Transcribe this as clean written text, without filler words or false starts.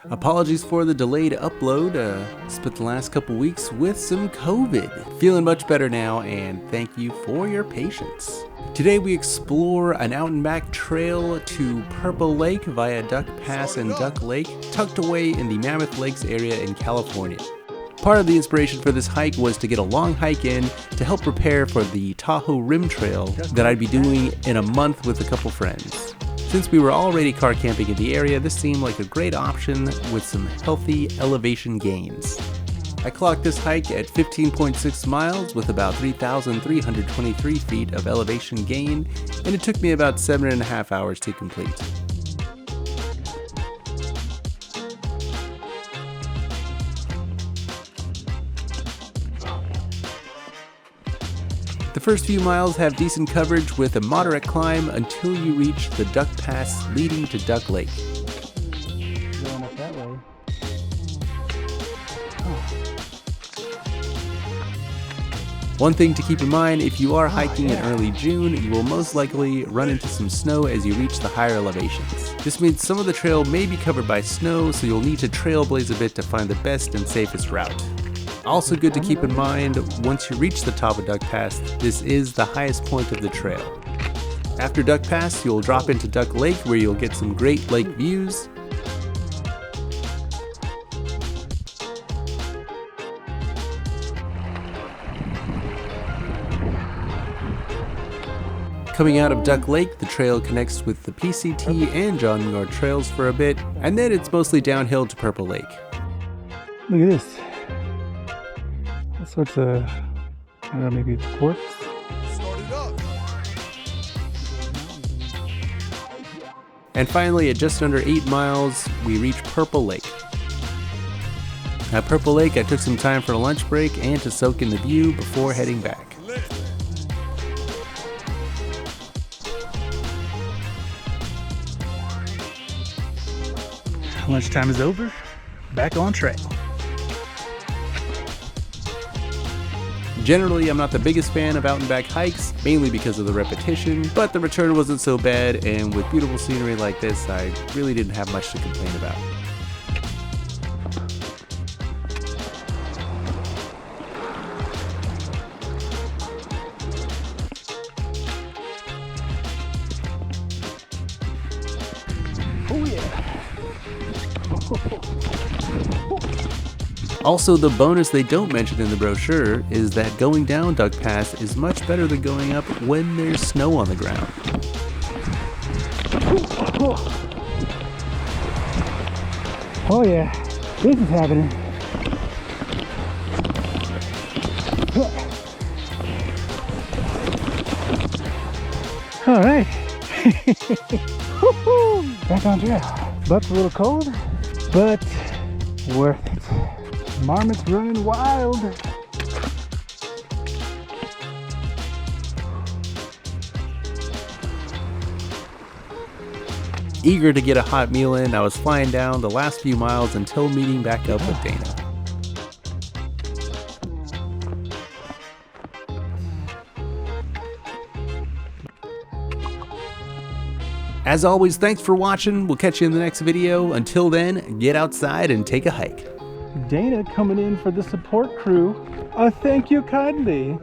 Apologies for the delayed upload. Spent the last couple weeks with some COVID. Feeling much better now, and thank you for your patience. Today we explore an out and back trail to Purple Lake via Duck Pass and Duck Lake, tucked away in the Mammoth Lakes area in California. Part of the inspiration for this hike was to get a long hike in to help prepare for the Tahoe Rim Trail that I'd be doing in a month with a couple friends. Since we were already car camping in the area, this seemed like a great option with some healthy elevation gains. I clocked this hike at 15.6 miles with about 3,323 feet of elevation gain, and it took me about 7.5 hours to complete. The first few miles have decent coverage with a moderate climb until you reach the Duck Pass leading to Duck Lake. Going up that way. One thing to keep in mind, if you are hiking in early June, you will most likely run into some snow as you reach the higher elevations. This means some of the trail may be covered by snow, so you'll need to trailblaze a bit to find the best and safest route. Also good to keep in mind, once you reach the top of Duck Pass, this is the highest point of the trail. After Duck Pass, you'll drop into Duck Lake where you'll get some great lake views. Coming out of Duck Lake, the trail connects with the PCT and John Muir trails for a bit, and then it's mostly downhill to Purple Lake. Look at this. All sorts of, I don't know, maybe it's quartz. Start it up. And finally, at just under 8 miles, we reach Purple Lake. At Purple Lake, I took some time for a lunch break and to soak in the view before heading back. Lunchtime is over. Back on track. Generally, I'm not the biggest fan of out and back hikes, mainly because of the repetition, but the return wasn't so bad, and with beautiful scenery like this, I really didn't have much to complain about. Oh yeah. Also, the bonus they don't mention in the brochure is that going down Duck Pass is much better than going up when there's snow on the ground. Oh yeah, this is happening. All right. Back on trail. Butt's a little cold, but worth it. Marmot's running wild. Eager to get a hot meal in, I was flying down the last few miles until meeting back up with Dana. As always, thanks for watching. We'll catch you in the next video. Until then, get outside and take a hike. Dana coming in for the support crew. Thank you kindly.